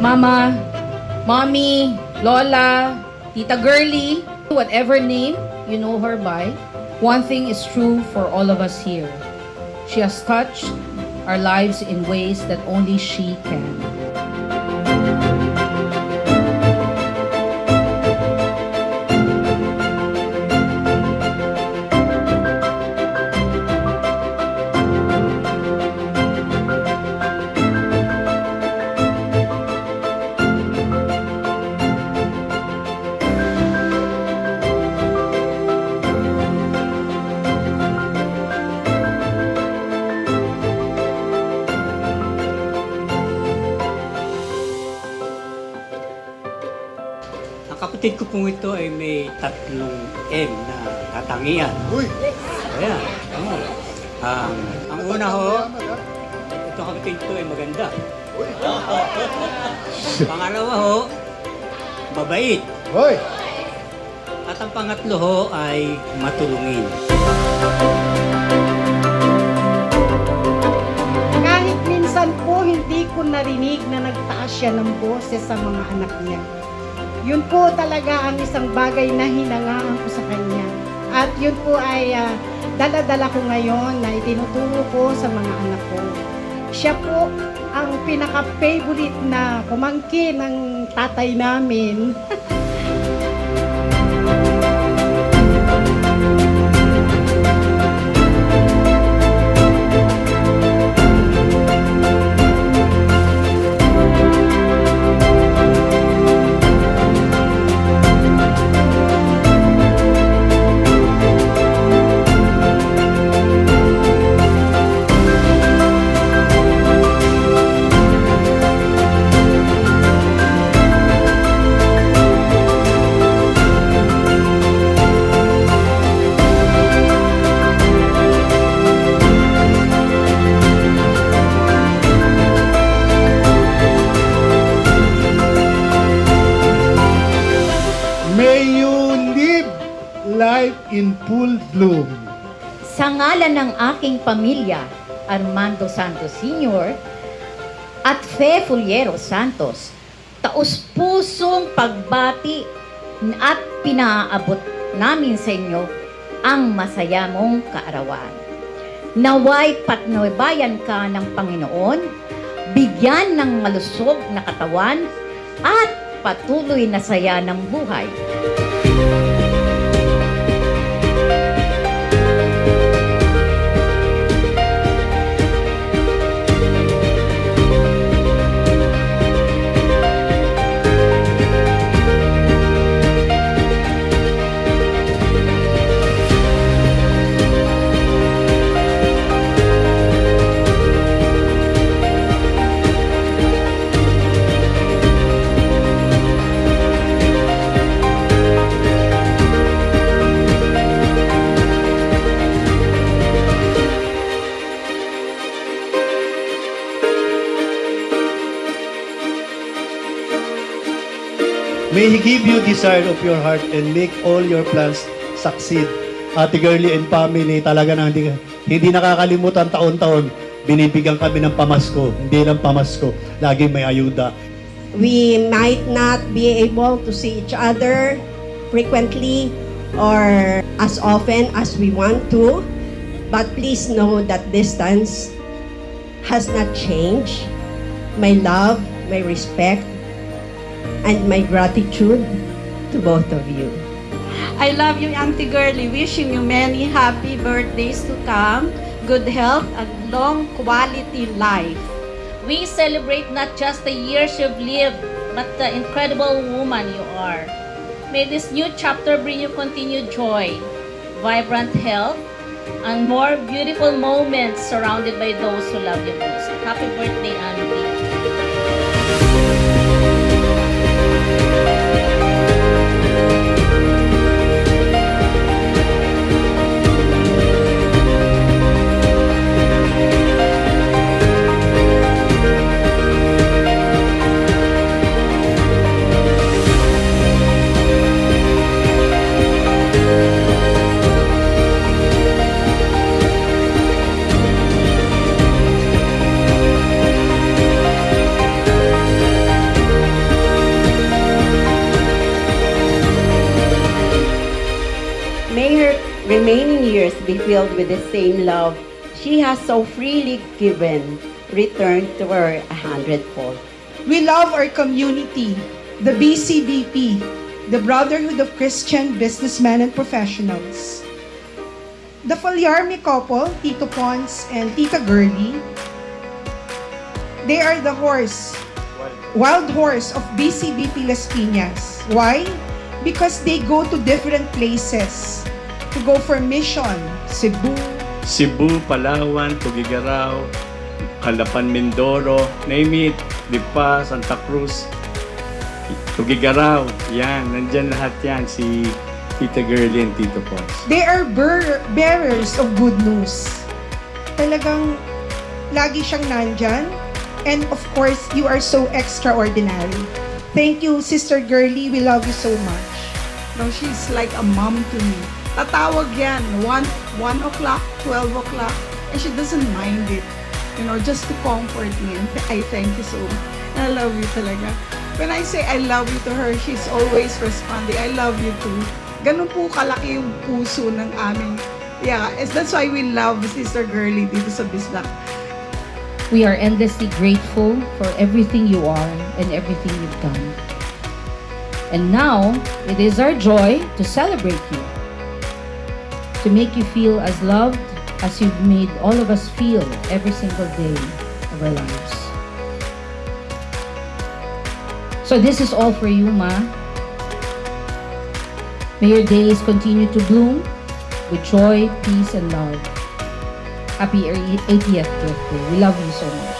Mama, Mommy, Lola, Tita Girly, whatever name you know her by, one thing is true for all of us here. She has touched our lives in ways that only she can. Ang kapatid ko pong ito ay may 3 M na katangian. Uy! Ayan. Ang una ho, itong kapatid ko ay maganda. Pangalawa ho, mabait. Hoy! At ang pangatlo ho ay matulungin. Kahit minsan po hindi ko narinig na nagtaas siya ng boses sa mga anak niya. Yun po talaga ang isang bagay na hinangaan ko sa kanya. At yun po ay dala-dala ko ngayon na itinuturo ko sa mga anak ko. Siya po ang pinaka-favorite na pamangkin ng tatay namin. May you live life in full bloom. Sa ngalan ng aking pamilya, Armando Santos Sr. at Fe Fuliero Santos, taus-pusong pagbati at pinaabot namin sa inyo ang masaya mong kaarawan. Naway patnubayan ka ng Panginoon, bigyan ng malusog na katawan at patuloy na saya ng buhay. May He give you desire of your heart and make all your plans succeed. Ate Girly and family, talaga na hindi nakakalimutan taon-taon. Binibigyan kami ng pamasko, hindi ng pamasko. Lagi may ayuda. We might not be able to see each other frequently or as often as we want to, but please know that distance has not changed. My love, my respect, and my gratitude to both of you. I love you, Auntie Girly. Wishing you many happy birthdays to come, good health, and long quality life. We celebrate not just the years you've lived, but the incredible woman you are. May this new chapter bring you continued joy, vibrant health, and more beautiful moments surrounded by those who love you most. Happy birthday, Auntie. remaining years be filled with the same love she has so freely given, returned to her 100-fold. We love our community, the BCBP, the Brotherhood of Christian Businessmen and Professionals. The Falyarme couple, Tito Pons and Tita Girlie, they are the wild horse of BCBP Las Piñas. Why? Because they go to different places to go for mission. Cebu, Palawan, Tugigaraw, Calapan, Mindoro, name it, Lipa, Santa Cruz, Tugigaraw, yan, nandyan lahat yan, si Tita Girlie and Tito Pons. They are bearers of good news. Talagang lagi siyang nandyan. And of course, you are so extraordinary. Thank you, Sister Girlie. We love you so much. No, she's like a mom to me. Tatawag yan, 1 o'clock, 12 o'clock, and she doesn't mind it. You know, just to comfort me. And I thank you so much. And I love you talaga. When I say I love you to her, she's always responding, I love you too. Ganun po kalaki yung puso ng aming, yeah, that's why we love Sister Girlie dito sa Bislak. We are endlessly grateful for everything you are and everything you've done. And now, it is our joy to celebrate you, to make you feel as loved as you've made all of us feel every single day of our lives. So this is all for you, Ma. May your days continue to bloom with joy, peace, and love. Happy 80th birthday. We love you so much.